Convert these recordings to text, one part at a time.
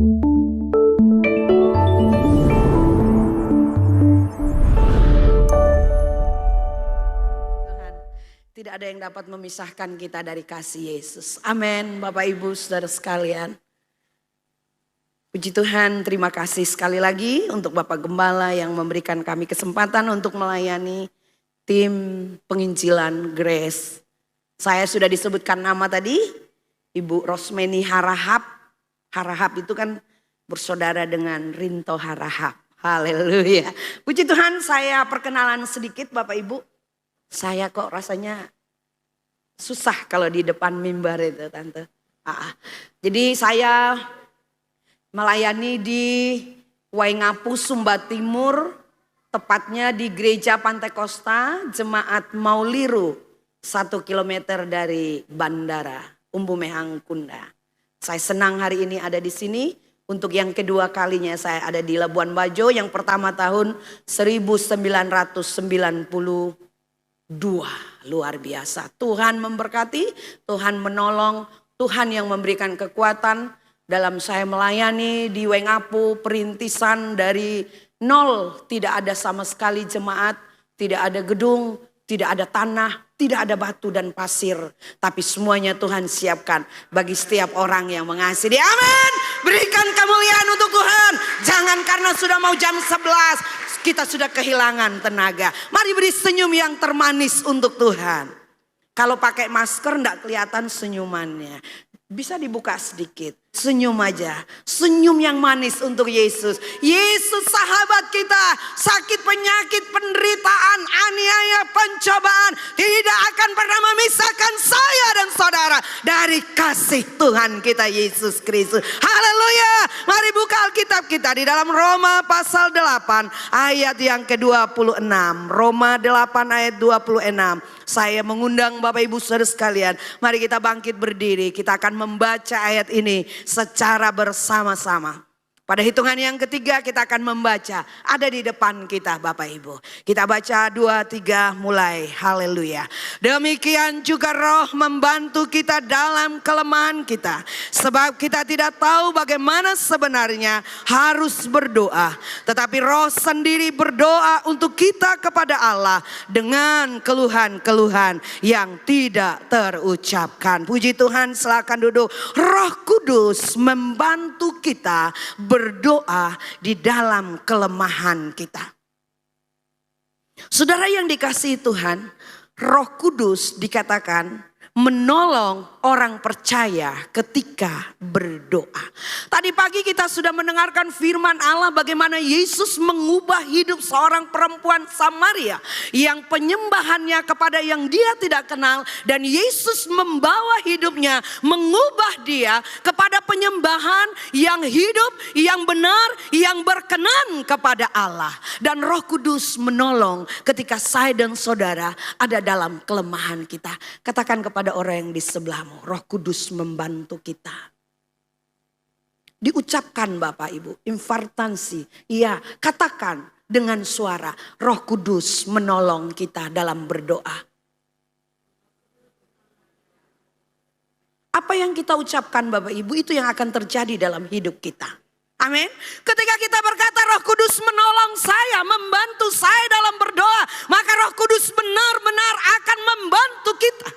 Tidak ada yang dapat memisahkan kita dari kasih Yesus. Amin, Bapak Ibu Saudara sekalian. Puji Tuhan, terima kasih sekali lagi untuk Bapak Gembala yang memberikan kami kesempatan untuk melayani tim penginjilan Grace. Saya sudah disebutkan nama tadi, Ibu Rosmeni Harahap. Harahap itu kan bersaudara dengan Rinto Harahap. Haleluya. Puji Tuhan, saya perkenalan sedikit Bapak Ibu. Saya kok rasanya susah kalau di depan mimbar itu Tante. Jadi saya melayani di Waingapu, Sumba Timur. Tepatnya di Gereja Pantai Kosta, Jemaat Mauliru. 1 kilometer dari Bandara Umbu Mehang Kunda. Saya senang hari ini ada di sini. Untuk yang kedua kalinya saya ada di Labuan Bajo. Yang pertama tahun 1992. Luar biasa. Tuhan memberkati, Tuhan menolong, Tuhan yang memberikan kekuatan dalam saya melayani di Waingapu. Perintisan dari nol, tidak ada sama sekali jemaat, tidak ada gedung, tidak ada tanah, tidak ada batu dan pasir. Tapi semuanya Tuhan siapkan bagi setiap orang yang mengasihi. Amin. Berikan kemuliaan untuk Tuhan. Jangan karena sudah mau jam 11. Kita sudah kehilangan tenaga. Mari beri senyum yang termanis untuk Tuhan. Kalau pakai masker enggak kelihatan senyumannya. Bisa dibuka sedikit. Senyum aja. Senyum yang manis untuk Yesus. Yesus sahabat kita. Sakit, penyakit, penderitaan, aniaya, pencobaan. Tidak akan pernah memisahkan saya dan saudara. Dari kasih Tuhan kita Yesus Kristus. Haleluya. Mari buka Alkitab kita di dalam Roma pasal 8 ayat yang ke-26. Roma 8 ayat 26. Saya mengundang Bapak Ibu Saudara sekalian. Mari kita bangkit berdiri. Kita akan membaca ayat ini secara bersama-sama. Pada hitungan yang ketiga kita akan membaca. Ada di depan kita Bapak Ibu. Kita baca 2, 3 mulai. Haleluya. Demikian juga Roh membantu kita dalam kelemahan kita. Sebab kita tidak tahu bagaimana sebenarnya harus berdoa. Tetapi Roh sendiri berdoa untuk kita kepada Allah. Dengan keluhan-keluhan yang tidak terucapkan. Puji Tuhan, silakan duduk. Roh Kudus membantu kita berdoa di dalam kelemahan kita. Saudara yang dikasihi Tuhan, Roh Kudus dikatakan menolong orang percaya ketika berdoa. Tadi pagi kita sudah mendengarkan firman Allah bagaimana Yesus mengubah hidup seorang perempuan Samaria yang penyembahannya kepada yang dia tidak kenal, dan Yesus membawa hidupnya, mengubah dia kepada penyembahan yang hidup, yang benar, yang berkenan kepada Allah. Dan Roh Kudus menolong ketika saya dan saudara ada dalam kelemahan kita. Katakan kepada orang yang di sebelahmu, Roh Kudus membantu kita. Diucapkan Bapak Ibu, infartansi. Iya, katakan dengan suara, Roh Kudus menolong kita dalam berdoa. Apa yang kita ucapkan Bapak Ibu, itu yang akan terjadi dalam hidup kita. Amin. Ketika kita berkata Roh Kudus menolong saya, membantu saya dalam berdoa, maka Roh Kudus benar-benar akan membantu kita.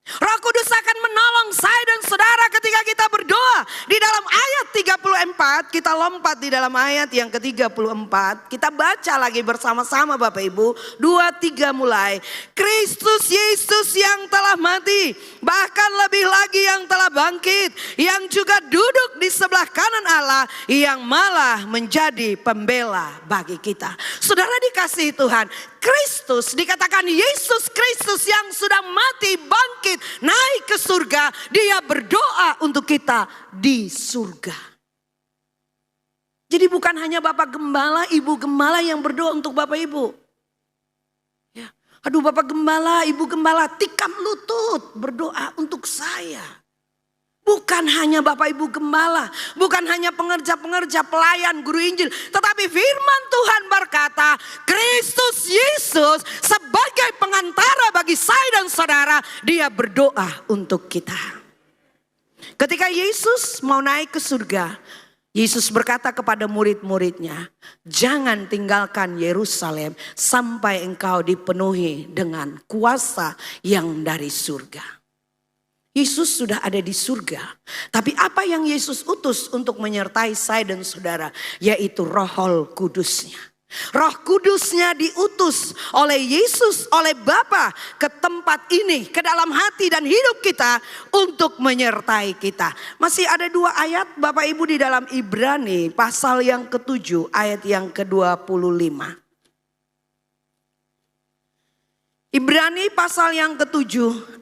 Roh Kudus akan menolong saya dan saudara ketika kita berdoa. Di dalam ayat 34, kita lompat di dalam ayat yang ke-34. Kita baca lagi bersama-sama Bapak Ibu. 2, 3 mulai. Kristus Yesus yang telah mati, bahkan lebih lagi yang telah bangkit, yang juga duduk di sebelah kanan Allah, yang malah menjadi pembela bagi kita. Saudara dikasihi Tuhan, Kristus dikatakan Yesus Kristus yang sudah mati, bangkit, naik ke surga. Dia berdoa untuk kita di surga. Jadi bukan hanya Bapak Gembala, Ibu Gembala yang berdoa untuk Bapak Ibu. Ya. Aduh Bapak Gembala, Ibu Gembala, tikam lutut berdoa untuk saya. Bukan hanya Bapak Ibu Gembala, bukan hanya pengerja-pengerja, pelayan, guru Injil. Tetapi firman Tuhan berkata, Kristus Yesus sebagai pengantara bagi saya dan saudara, dia berdoa untuk kita. Ketika Yesus mau naik ke surga, Yesus berkata kepada murid-muridnya, jangan tinggalkan Yerusalem sampai engkau dipenuhi dengan kuasa yang dari surga. Yesus sudah ada di surga. Tapi apa yang Yesus utus untuk menyertai saya dan saudara, yaitu Roh Kudusnya. Roh Kudusnya diutus oleh Yesus, oleh Bapa ke tempat ini, ke dalam hati dan hidup kita untuk menyertai kita. Masih ada 2 ayat Bapak Ibu di dalam Ibrani pasal yang ke-7 ayat yang ke-25. Ibrani pasal yang ke-7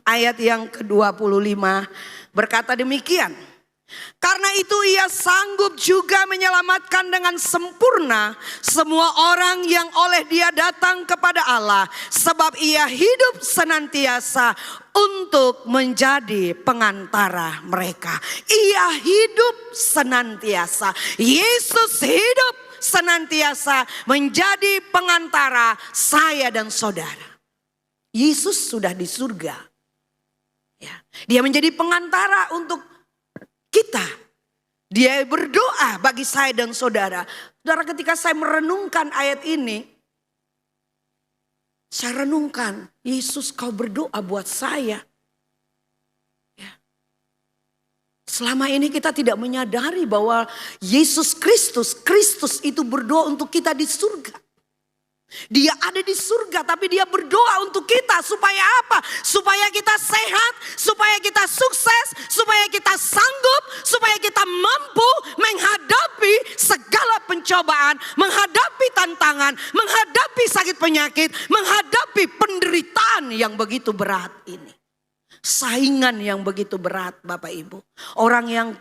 ayat yang ke-25 berkata demikian. Karena itu ia sanggup juga menyelamatkan dengan sempurna semua orang yang oleh dia datang kepada Allah. Sebab ia hidup senantiasa untuk menjadi pengantara mereka. Ia hidup senantiasa. Yesus hidup senantiasa menjadi pengantara saya dan saudara. Yesus sudah di surga. Ya, dia menjadi pengantara untuk kita. Dia berdoa bagi saya dan saudara. Saudara, ketika saya merenungkan ayat ini, saya renungkan, Yesus kau berdoa buat saya. Ya. Selama ini kita tidak menyadari bahwa Yesus Kristus itu berdoa untuk kita di surga. Dia ada di surga tapi dia berdoa untuk kita supaya apa? Supaya kita sehat, supaya kita sukses, supaya kita sanggup, supaya kita mampu menghadapi segala pencobaan, menghadapi tantangan, menghadapi sakit penyakit, menghadapi penderitaan yang begitu berat ini. Saingan yang begitu berat Bapak Ibu. Orang yang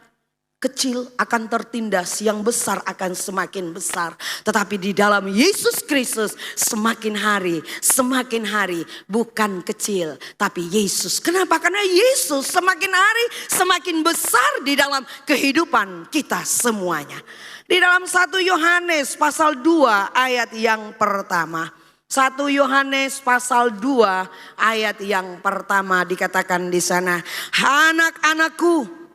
kecil akan tertindas, yang besar akan semakin besar. Tetapi di dalam Yesus Kristus semakin hari bukan kecil tapi Yesus. Kenapa? Karena Yesus semakin hari semakin besar di dalam kehidupan kita semuanya. Di dalam 1 Yohanes pasal 2 ayat yang pertama. 1 Yohanes pasal 2 ayat yang pertama dikatakan di sana, anak-anakku,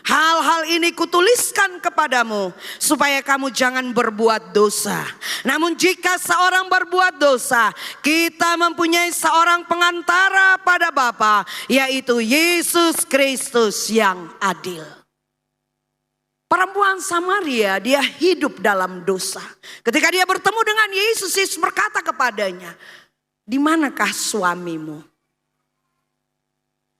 hal-hal ini kutuliskan kepadamu supaya kamu jangan berbuat dosa. Namun jika seorang berbuat dosa, kita mempunyai seorang pengantara pada Bapa, yaitu Yesus Kristus yang adil. Perempuan Samaria, dia hidup dalam dosa. Ketika dia bertemu dengan Yesus, Yesus berkata kepadanya, di manakah suamimu?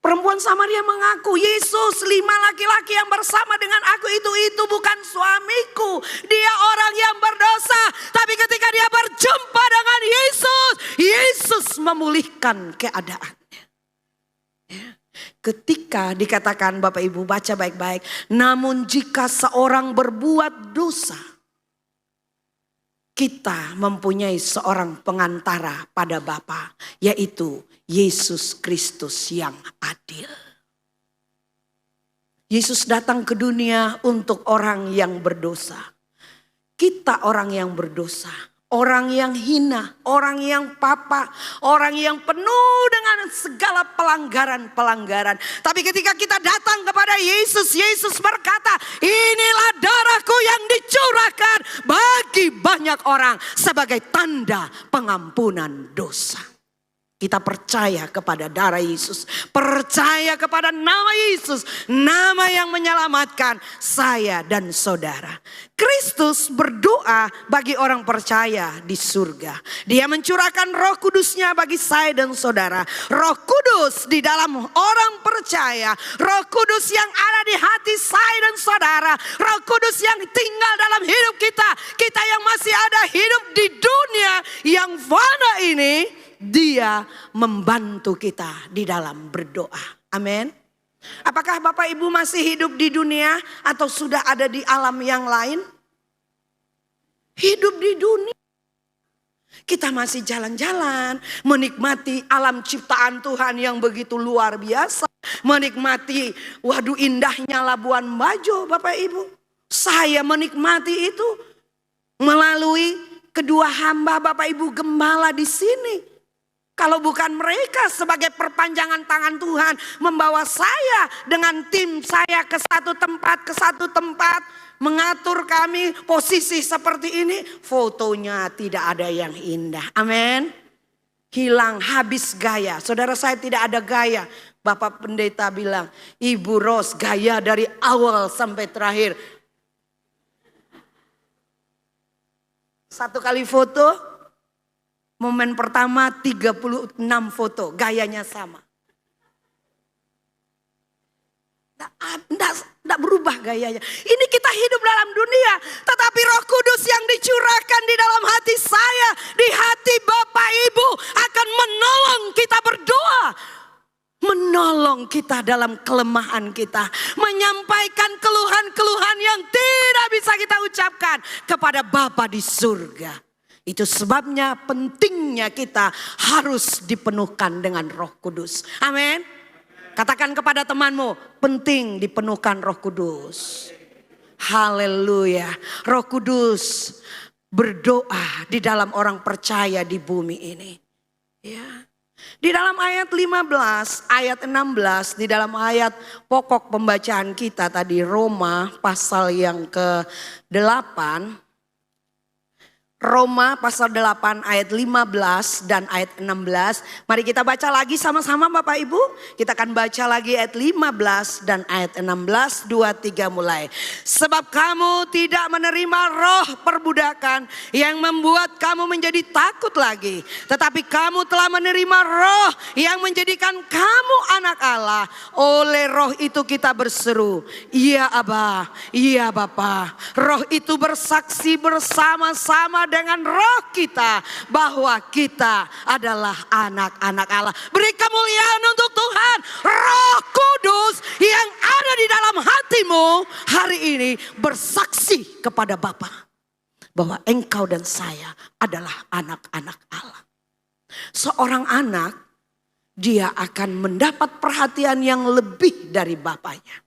Perempuan Samaria mengaku, Yesus, 5 laki-laki yang bersama dengan aku itu bukan suamiku. Dia orang yang berdosa. Tapi ketika dia berjumpa dengan Yesus, Yesus memulihkan keadaannya. Ya. Ketika dikatakan Bapak Ibu baca baik-baik, namun jika seorang berbuat dosa, kita mempunyai seorang pengantara pada Bapa, yaitu Yesus Kristus yang adil. Yesus datang ke dunia untuk orang yang berdosa. Kita orang yang berdosa, orang yang hina, orang yang papa, orang yang penuh dengan segala pelanggaran-pelanggaran. Tapi ketika kita datang kepada Yesus, Yesus berkata, inilah darahku yang dicurahkan bagi banyak orang sebagai tanda pengampunan dosa. Kita percaya kepada darah Yesus, percaya kepada nama Yesus, nama yang menyelamatkan saya dan saudara. Kristus berdoa bagi orang percaya di surga. Dia mencurahkan Roh Kudusnya bagi saya dan saudara. Roh Kudus di dalam orang percaya, Roh Kudus yang ada di hati saya dan saudara, Roh Kudus yang tinggal dalam hidup kita, kita yang masih ada hidup di dunia yang fana ini. Dia membantu kita di dalam berdoa. Amin. Apakah Bapak Ibu masih hidup di dunia atau sudah ada di alam yang lain? Hidup di dunia. Kita masih jalan-jalan, menikmati alam ciptaan Tuhan yang begitu luar biasa. Menikmati, waduh indahnya Labuan Bajo Bapak Ibu. Saya menikmati itu melalui kedua hamba Bapak Ibu gembala di sini. Kalau bukan mereka sebagai perpanjangan tangan Tuhan membawa saya dengan tim saya ke satu tempat, mengatur kami posisi seperti ini, fotonya tidak ada yang indah. Amin. Hilang, habis gaya. Saudara, saya tidak ada gaya. Bapak pendeta bilang, Ibu Ros gaya dari awal sampai terakhir. Satu kali foto, momen pertama 36 foto, gayanya sama. Tidak berubah gayanya. Ini kita hidup dalam dunia, tetapi Roh Kudus yang dicurahkan di dalam hati saya, di hati Bapak Ibu akan menolong kita berdoa. Menolong kita dalam kelemahan kita. Menyampaikan keluhan-keluhan yang tidak bisa kita ucapkan kepada Bapa di surga. Itu sebabnya pentingnya kita harus dipenuhkan dengan Roh Kudus. Amin. Katakan kepada temanmu, penting dipenuhkan Roh Kudus. Haleluya. Roh Kudus berdoa di dalam orang percaya di bumi ini. Ya. Di dalam ayat 15, ayat 16, di dalam ayat pokok pembacaan kita tadi Roma pasal yang ke-8. Roma pasal 8 ayat 15 dan ayat 16. Mari kita baca lagi sama-sama Bapak Ibu. Kita akan baca lagi ayat 15 dan ayat 16. 2, 3 mulai. Sebab kamu tidak menerima roh perbudakan yang membuat kamu menjadi takut lagi. Tetapi kamu telah menerima roh yang menjadikan kamu anak Allah. Oleh roh itu kita berseru, iya Aba, iya Bapa. Roh itu bersaksi bersama-sama dengan roh kita bahwa kita adalah anak-anak Allah. Beri kemuliaan untuk Tuhan. Roh Kudus yang ada di dalam hatimu hari ini bersaksi kepada Bapa bahwa engkau dan saya adalah anak-anak Allah. Seorang anak, dia akan mendapat perhatian yang lebih dari bapaknya.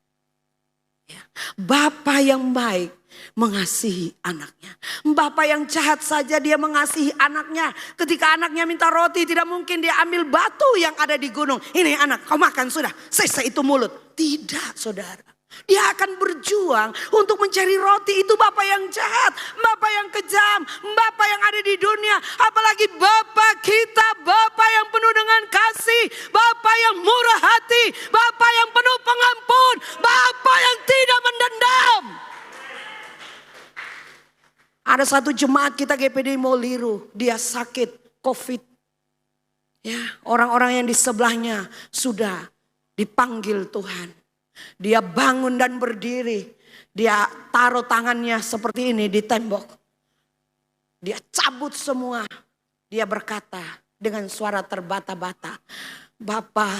Bapa yang baik mengasihi anaknya. Bapak yang jahat saja dia mengasihi anaknya. Ketika anaknya minta roti, tidak mungkin dia ambil batu yang ada di gunung. Ini anak, kau makan sudah, selesai itu mulut. Tidak saudara. Dia akan berjuang untuk mencari roti. Itu Bapak yang jahat, Bapak yang kejam, Bapak yang ada di dunia. Apalagi Bapak kita, Bapak yang penuh dengan kasih, Bapak yang murah hati, Bapak yang penuh pengampun, Bapak yang tidak mendendam. Ada satu jemaat kita GPD Moliru, dia sakit COVID. Ya, orang-orang yang di sebelahnya sudah dipanggil Tuhan. Dia bangun dan berdiri. Dia taruh tangannya seperti ini di tembok. Dia cabut semua. Dia berkata dengan suara terbata-bata, Bapa,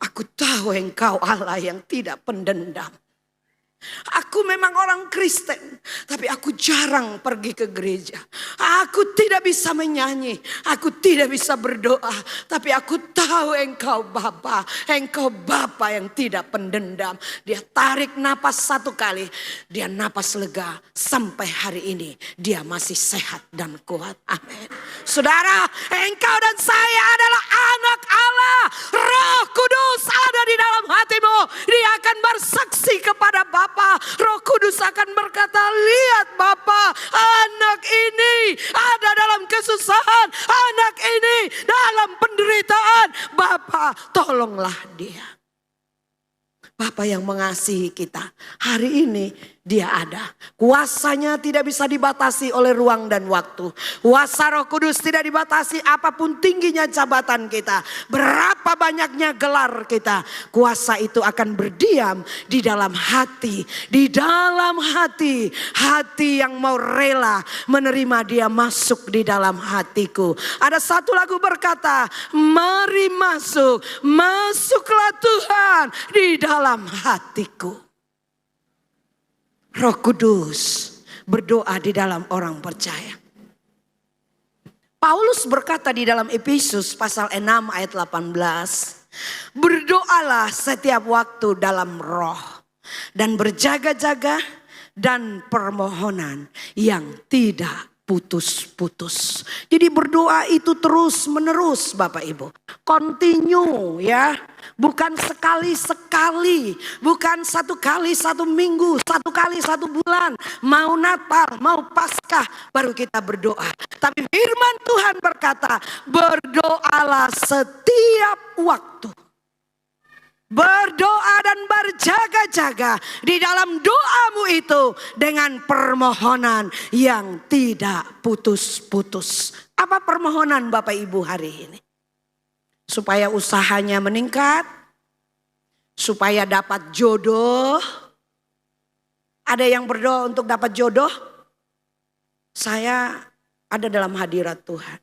aku tahu engkau Allah yang tidak pendendam. Aku memang orang Kristen, tapi aku jarang pergi ke gereja. Aku tidak bisa menyanyi, aku tidak bisa berdoa, tapi aku tahu engkau Bapa, engkau Bapa yang tidak pendendam. Dia tarik napas satu kali, dia napas lega, sampai hari ini dia masih sehat dan kuat. Amin. Saudara, engkau dan saya adalah anak Allah. Roh Kudus ada di dalam hatimu. Dia akan bersaksi kepada Bapa. Roh Kudus akan berkata, lihat Bapa, anak ini ada dalam kesusahan, anak ini dalam penderitaan. Bapa, tolonglah dia. Bapa yang mengasihi kita, hari ini dia ada. Kuasanya tidak bisa dibatasi oleh ruang dan waktu. Kuasa Roh Kudus tidak dibatasi apapun tingginya jabatan kita. Berapa banyaknya gelar kita. Kuasa itu akan berdiam di dalam hati. Di dalam hati. Hati yang mau rela menerima dia masuk di dalam hatiku. Ada satu lagu berkata, mari masuk. Masuklah Tuhan di dalam hatiku. Roh Kudus berdoa di dalam orang percaya. Paulus berkata di dalam Efesus pasal 6 ayat 18. Berdoalah setiap waktu dalam roh. Dan berjaga-jaga dan permohonan yang tidak putus-putus. Jadi berdoa itu terus menerus Bapak Ibu. Continue ya. Bukan sekali-sekali. Bukan satu kali satu minggu. Satu kali satu bulan. Mau Natal, mau Paskah baru kita berdoa. Tapi firman Tuhan berkata, berdoalah setiap waktu. Berdoa dan berjaga-jaga di dalam doamu itu dengan permohonan yang tidak putus-putus. Apa permohonan Bapak Ibu hari ini? Supaya usahanya meningkat, supaya dapat jodoh. Ada yang berdoa untuk dapat jodoh? Saya ada dalam hadirat Tuhan.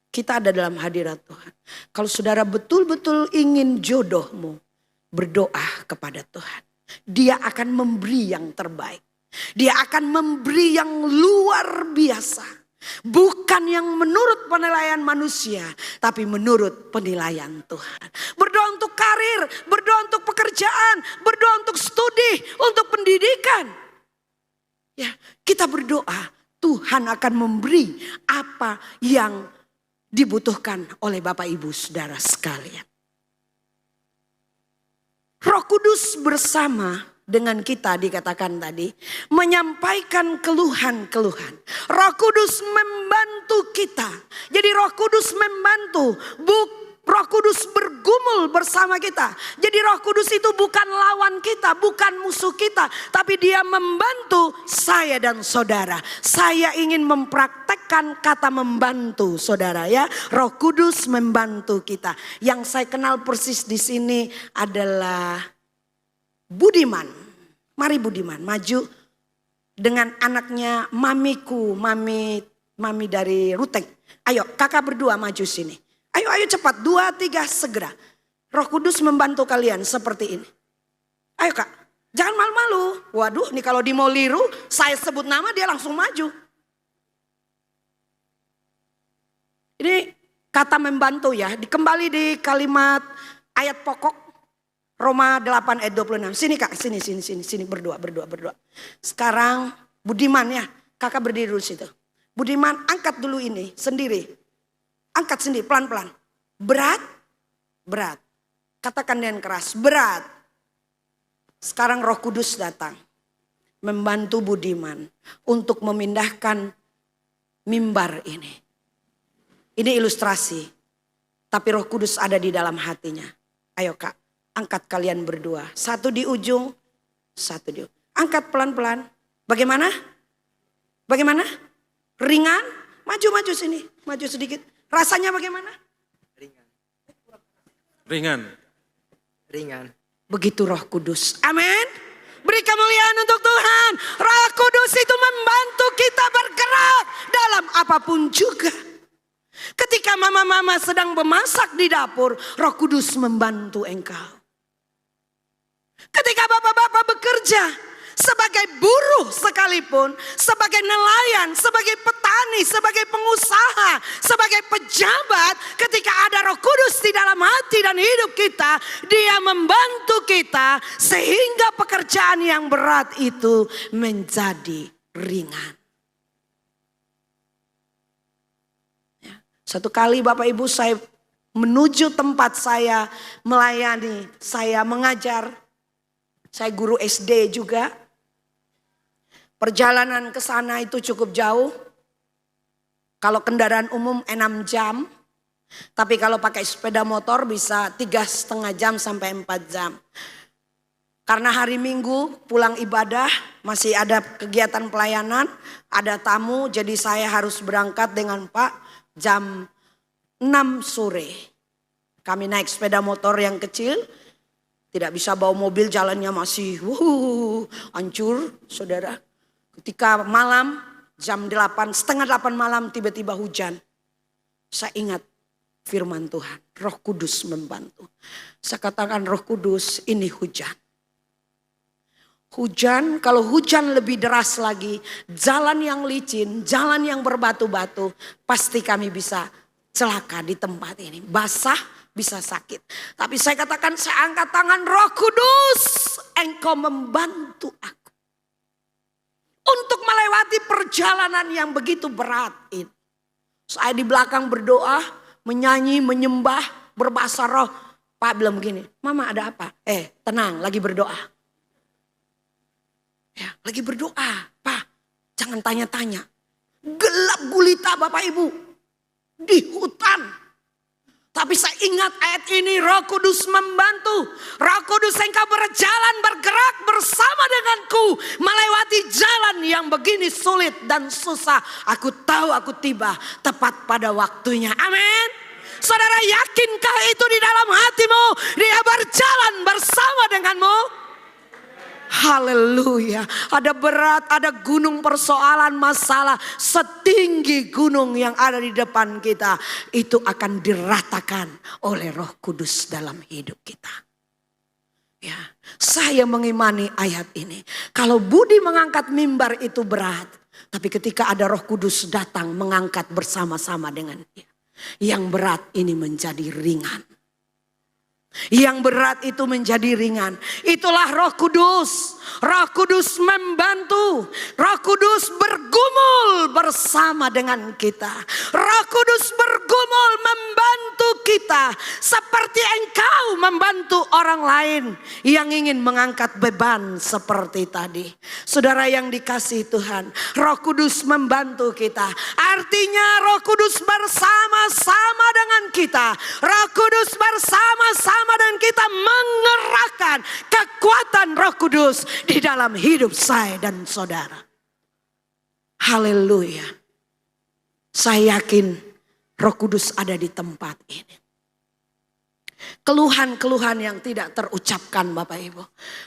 Kita ada dalam hadirat Tuhan. Kalau saudara betul-betul ingin jodohmu, berdoa kepada Tuhan. Dia akan memberi yang terbaik. Dia akan memberi yang luar biasa. Bukan yang menurut penilaian manusia, tapi menurut penilaian Tuhan. Berdoa untuk karir, berdoa untuk pekerjaan, berdoa untuk studi, untuk pendidikan. Ya, kita berdoa, Tuhan akan memberi apa yang dibutuhkan oleh Bapak Ibu Saudara sekalian. Roh Kudus bersama dengan kita dikatakan tadi menyampaikan keluhan-keluhan. Roh Kudus membantu kita. Jadi Roh Kudus membantu. Roh Kudus bergumul bersama kita. Jadi Roh Kudus itu bukan lawan kita, bukan musuh kita, tapi dia membantu saya dan saudara. Saya ingin mempraktekkan kata membantu saudara ya. Roh Kudus membantu kita. Yang saya kenal persis di sini adalah Budiman. Mari Budiman maju dengan anaknya mamiku, mami dari Ruteng. Ayo kakak berdua maju sini. Ayo cepat, 2, 3 segera. Roh Kudus membantu kalian seperti ini. Ayo kak, jangan malu-malu. Waduh, nih kalau di Moliru saya sebut nama dia langsung maju. Ini kata membantu ya, kembali di kalimat ayat pokok Roma 8 ayat 26. Sini kak, sini berdoa. Sekarang Budiman ya, kakak berdiri dulu situ. Budiman angkat dulu ini sendiri. Angkat sendiri pelan-pelan. Berat. Katakan dengan keras, berat. Sekarang Roh Kudus datang. Membantu Budiman untuk memindahkan mimbar ini. Ini ilustrasi. Tapi Roh Kudus ada di dalam hatinya. Ayo kak, angkat kalian berdua. Satu di ujung, satu di ujung. Angkat pelan-pelan. Bagaimana? Ringan? Maju sini. Maju sedikit. Rasanya bagaimana? Ringan. Begitu Roh Kudus. Amin. Beri kemuliaan untuk Tuhan. Roh Kudus itu membantu kita bergerak dalam apapun juga. Ketika mama-mama sedang memasak di dapur, Roh Kudus membantu engkau. Ketika bapak-bapak bekerja, sebagai buruh sekalipun, sebagai nelayan, sebagai petani, sebagai pengusaha, sebagai pejabat, ketika ada Roh Kudus di dalam hati dan hidup kita, dia membantu kita sehingga pekerjaan yang berat itu menjadi ringan. Ya. Satu kali Bapak Ibu saya menuju tempat saya melayani, saya mengajar, saya guru SD juga. Perjalanan ke sana itu cukup jauh. Kalau kendaraan umum 6 jam. Tapi kalau pakai sepeda motor bisa 3,5 jam sampai 4 jam. Karena hari Minggu pulang ibadah masih ada kegiatan pelayanan. Ada tamu jadi saya harus berangkat dengan Pak jam 6 sore. Kami naik sepeda motor yang kecil. Tidak bisa bawa mobil, jalannya masih hancur saudara. Ketika malam jam 8, setengah 8 malam tiba-tiba hujan. Saya ingat firman Tuhan, Roh Kudus membantu. Saya katakan Roh Kudus ini hujan. Hujan, kalau hujan lebih deras lagi, jalan yang licin, jalan yang berbatu-batu, pasti kami bisa celaka di tempat ini. Basah, bisa sakit. Tapi saya katakan saya angkat tangan, Roh Kudus, engkau membantu aku. Untuk melewati melewati perjalanan yang begitu berat ini. Saya di belakang berdoa, menyanyi, menyembah, berbahasa roh. Pak bilang begini, Mama ada apa? Tenang, lagi berdoa. Ya, lagi berdoa. Pak, jangan tanya-tanya. Gelap gulita Bapak Ibu. Di hutan. Tapi saya ingat ayat ini, Roh Kudus membantu. Roh Kudus engkau berjalan, bergerak bersama denganku. Melewati jalan yang begini sulit dan susah. Aku tahu aku tiba tepat pada waktunya. Amin. Saudara, yakinkah itu di dalam hatimu? Dia berjalan bersama denganmu. Haleluya. Ada berat, ada gunung persoalan, masalah setinggi gunung yang ada di depan kita. Itu akan diratakan oleh Roh Kudus dalam hidup kita. Ya, saya mengimani ayat ini. Kalau budi mengangkat mimbar itu berat. Tapi ketika ada Roh Kudus datang mengangkat bersama-sama dengan dia. Yang berat ini menjadi ringan. Yang berat itu menjadi ringan. Itulah Roh Kudus. Roh Kudus membantu. Roh Kudus bergumul bersama dengan kita. Roh Kudus bergumul membantu kita. Seperti engkau membantu orang lain yang ingin mengangkat beban seperti tadi. Saudara yang dikasihi Tuhan, Roh Kudus membantu kita. Artinya Roh Kudus bersama-sama dengan kita. Roh Kudus bersama-sama dan kita mengerahkan kekuatan Roh Kudus di dalam hidup saya dan saudara. Haleluya. Saya yakin Roh Kudus ada di tempat ini. Keluhan-keluhan yang tidak terucapkan Bapak Ibu.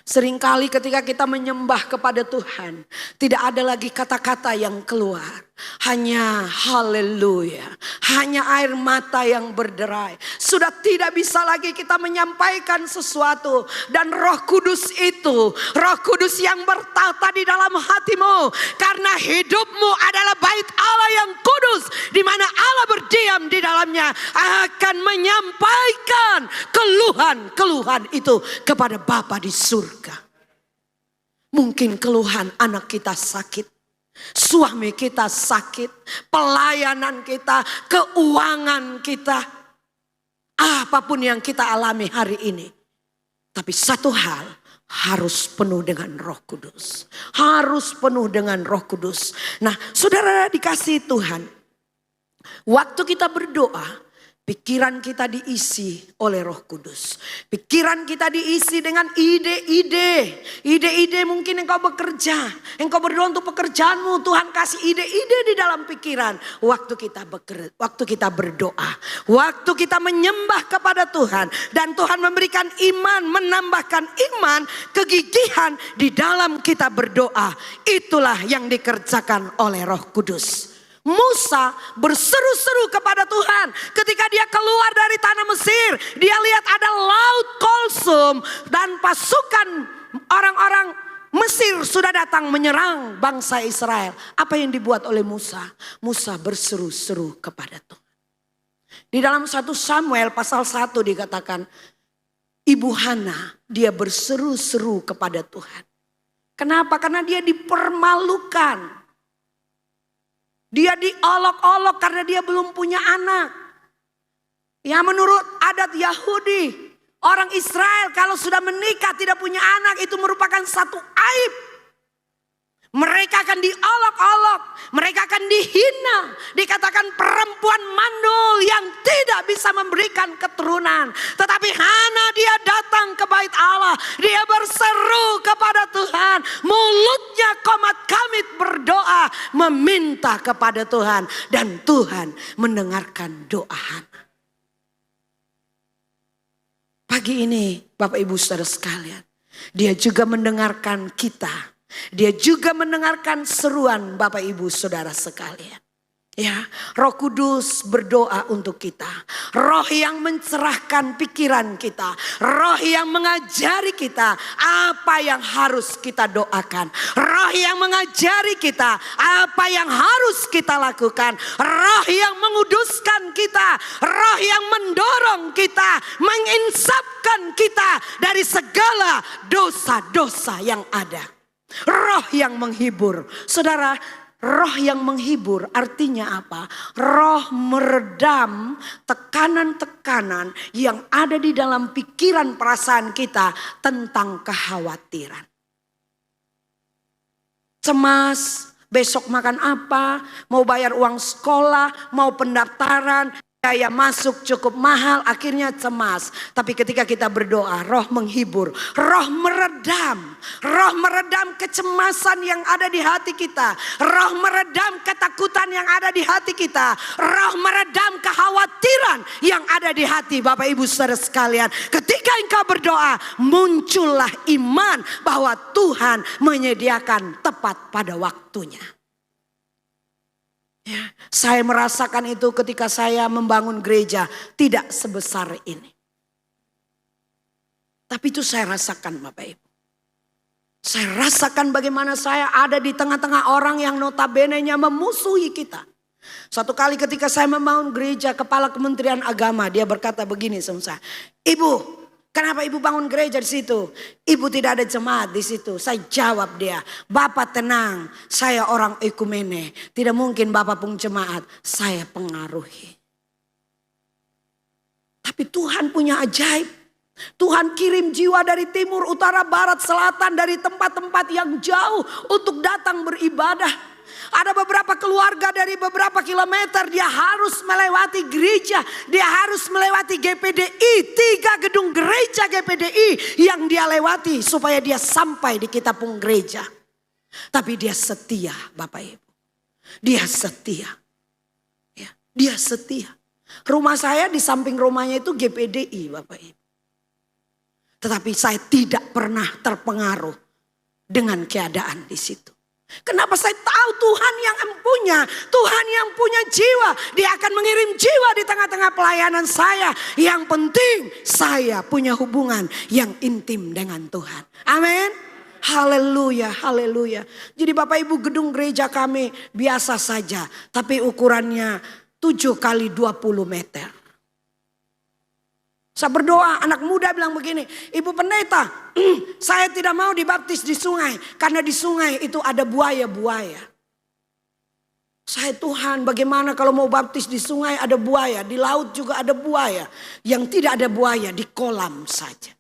Seringkali ketika kita menyembah kepada Tuhan, tidak ada lagi kata-kata yang keluar. Hanya haleluya, hanya air mata yang berderai. Sudah tidak bisa lagi kita menyampaikan sesuatu. Dan Roh Kudus itu, Roh Kudus yang bertata di dalam hatimu. Karena hidupmu adalah bait Allah yang kudus, di mana Allah berdiam di dalamnya, akan menyampaikan keluhan-keluhan itu kepada Bapa di surga. Mungkin keluhan anak kita sakit. Suami kita sakit, pelayanan kita, keuangan kita, apapun yang kita alami hari ini. Tapi satu hal, harus penuh dengan Roh Kudus. Harus penuh dengan Roh Kudus. Nah, saudara dikasihi Tuhan, waktu kita berdoa, pikiran kita diisi oleh Roh Kudus. Pikiran kita diisi dengan ide-ide. Ide-ide mungkin engkau bekerja. Engkau berdoa untuk pekerjaanmu. Tuhan kasih ide-ide di dalam pikiran. Waktu kita berdoa. Waktu kita menyembah kepada Tuhan. Dan Tuhan memberikan iman. Menambahkan iman. Kegigihan di dalam kita berdoa. Itulah yang dikerjakan oleh Roh Kudus. Musa berseru-seru kepada Tuhan ketika dia keluar dari tanah Mesir. Dia lihat ada laut Kolsum dan pasukan orang-orang Mesir sudah datang menyerang bangsa Israel. Apa yang dibuat oleh Musa? Musa berseru-seru kepada Tuhan. Di dalam 1 Samuel pasal 1 dikatakan, Ibu Hana dia berseru-seru kepada Tuhan. Kenapa? Karena dia dipermalukan. Dia diolok-olok karena dia belum punya anak. Ya, menurut adat Yahudi, orang Israel kalau sudah menikah tidak punya anak itu merupakan satu aib. Mereka akan diolok-olok, mereka akan dihina, dikatakan perempuan mandul yang tidak bisa memberikan keturunan. Tetapi Hana dia datang ke bait Allah, dia berseru kepada Tuhan, mulutnya komat kamit berdoa, meminta kepada Tuhan, dan Tuhan mendengarkan doa Hana. Pagi ini Bapak Ibu Saudara sekalian, dia juga mendengarkan kita. Dia juga mendengarkan seruan Bapak Ibu Saudara sekalian. Ya, Roh Kudus berdoa untuk kita. Roh yang mencerahkan pikiran kita. Roh yang mengajari kita apa yang harus kita doakan. Roh yang mengajari kita apa yang harus kita lakukan. Roh yang menguduskan kita. Roh yang mendorong kita, menginsafkan kita dari segala dosa-dosa yang ada. Roh yang menghibur. Saudara, Roh yang menghibur artinya apa? Roh meredam tekanan-tekanan yang ada di dalam pikiran perasaan kita tentang kekhawatiran. Cemas, besok makan apa, mau bayar uang sekolah, mau pendaftaran, biaya masuk cukup mahal, akhirnya cemas. Tapi ketika kita berdoa, roh menghibur, roh meredam kecemasan yang ada di hati kita, roh meredam ketakutan yang ada di hati kita, roh meredam kekhawatiran yang ada di hati. Bapak Ibu saudara sekalian, ketika engkau berdoa, muncullah iman bahwa Tuhan menyediakan tepat pada waktunya. Ya, saya merasakan itu ketika saya membangun gereja, tidak sebesar ini. Tapi itu saya rasakan Bapak Ibu. Saya rasakan bagaimana saya ada di tengah-tengah orang yang notabene-nya memusuhi kita. Suatu kali ketika saya membangun gereja, kepala Kementerian Agama, dia berkata begini sama saya, "Ibu, kenapa ibu bangun gereja di situ? Ibu tidak ada jemaat di situ." Saya jawab dia, "Bapak tenang, saya orang ekumene. Tidak mungkin Bapak pun jemaat, saya pengaruhi." Tapi Tuhan punya ajaib. Tuhan kirim jiwa dari timur, utara, barat, selatan, dari tempat-tempat yang jauh untuk datang beribadah. Ada beberapa keluarga dari beberapa kilometer, dia harus melewati gereja, dia harus melewati GPDI, 3 gedung gereja GPDI yang dia lewati supaya dia sampai di Kitapung gereja. Tapi dia setia Bapak Ibu. Dia setia. Ya, dia setia. Rumah saya di samping rumahnya itu GPDI Bapak Ibu. Tetapi saya tidak pernah terpengaruh dengan keadaan di situ. Kenapa? Saya tahu Tuhan yang punya, Tuhan yang punya jiwa. Dia akan mengirim jiwa di tengah-tengah pelayanan saya. Yang penting saya punya hubungan yang intim dengan Tuhan. Amin. Haleluya, haleluya. Jadi Bapak Ibu, gedung gereja kami biasa saja, tapi ukurannya 7 kali 20 meter. Saya berdoa, anak muda bilang begini, "Ibu pendeta, saya tidak mau dibaptis di sungai. Karena di sungai itu ada buaya-buaya." Saya, "Tuhan, bagaimana kalau mau baptis di sungai ada buaya, di laut juga ada buaya. Yang tidak ada buaya di kolam saja."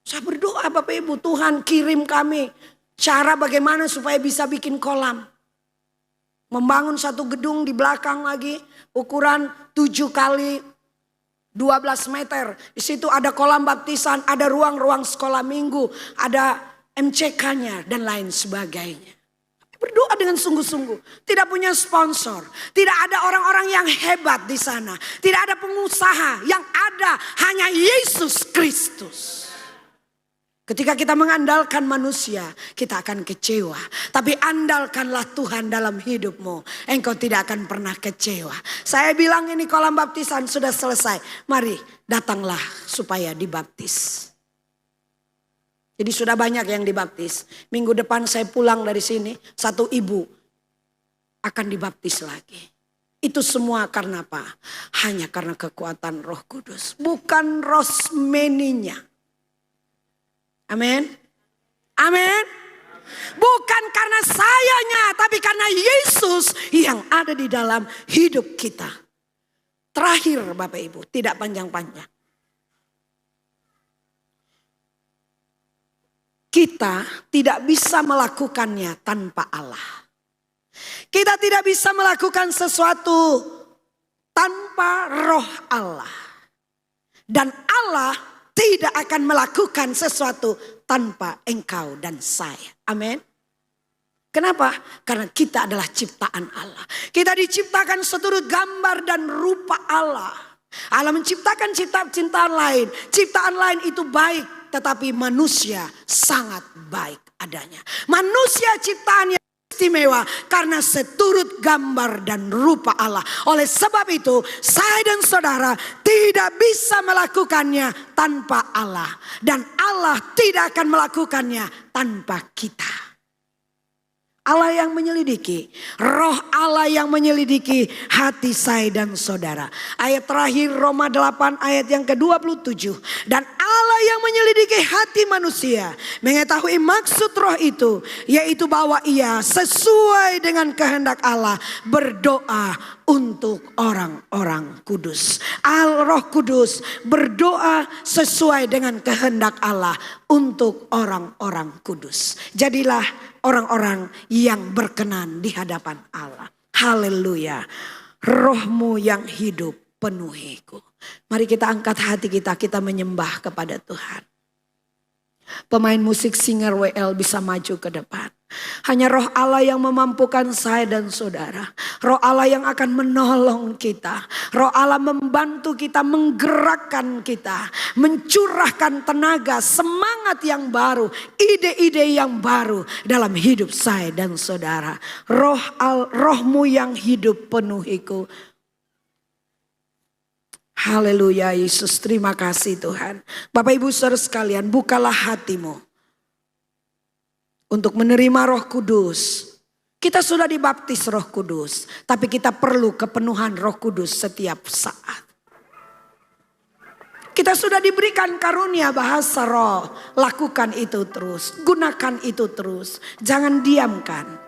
Saya berdoa Bapak Ibu, Tuhan kirim kami cara bagaimana supaya bisa bikin kolam. Membangun satu gedung di belakang lagi, ukuran 7 kali 12 meter. Di situ ada kolam baptisan, ada ruang-ruang sekolah minggu, ada MCK-nya dan lain sebagainya. Berdoa dengan sungguh-sungguh. Tidak punya sponsor. Tidak ada orang-orang yang hebat di sana. Tidak ada pengusaha. Yang ada hanya Yesus Kristus. Ketika kita mengandalkan manusia, kita akan kecewa. Tapi andalkanlah Tuhan dalam hidupmu. Engkau tidak akan pernah kecewa. Saya bilang ini kolam baptisan sudah selesai. Mari datanglah supaya dibaptis. Jadi sudah banyak yang dibaptis. Minggu depan saya pulang dari sini, satu ibu akan dibaptis lagi. Itu semua karena apa? Hanya karena kekuatan Roh Kudus. Bukan rosmeninya. Amin. Amin. Bukan karena sayanya, tapi karena Yesus yang ada di dalam hidup kita. Terakhir Bapak Ibu, tidak panjang-panjang. Kita tidak bisa melakukannya tanpa Allah. Kita tidak bisa melakukan sesuatu tanpa Roh Allah. Dan Allah tidak akan melakukan sesuatu tanpa engkau dan saya. Amin. Kenapa? Karena kita adalah ciptaan Allah. Kita diciptakan seturut gambar dan rupa Allah. Allah menciptakan ciptaan lain. Ciptaan lain itu baik, tetapi manusia sangat baik adanya. Manusia ciptaan yang istimewa karena seturut gambar dan rupa Allah. Oleh sebab itu, saya dan saudara tidak bisa melakukannya tanpa Allah. Dan Allah tidak akan melakukannya tanpa kita. Allah yang menyelidiki, Roh Allah yang menyelidiki hati saya dan saudara. Ayat terakhir Roma 8 ayat yang ke-27. Dan Allah yang menyelidiki hati manusia, mengetahui maksud roh itu, yaitu bahwa ia sesuai dengan kehendak Allah berdoa untuk orang-orang kudus. Roh Kudus berdoa sesuai dengan kehendak Allah untuk orang-orang kudus. Jadilah orang-orang yang berkenan di hadapan Allah. Haleluya. Rohmu yang hidup penuhiku. Mari kita angkat hati kita, kita menyembah kepada Tuhan. Pemain musik singer WL bisa maju ke depan. Hanya roh Allah yang memampukan saya dan saudara. Roh Allah yang akan menolong kita. Roh Allah membantu kita, menggerakkan kita. Mencurahkan tenaga, semangat yang baru. Ide-ide yang baru dalam hidup saya dan saudara. Rohmu yang hidup penuhiku. Haleluya Yesus, terima kasih Tuhan. Bapak Ibu Saudara sekalian, bukalah hatimu untuk menerima Roh Kudus. Kita sudah dibaptis Roh Kudus, tapi kita perlu kepenuhan Roh Kudus setiap saat. Kita sudah diberikan karunia bahasa roh, lakukan itu terus, gunakan itu terus, jangan diamkan.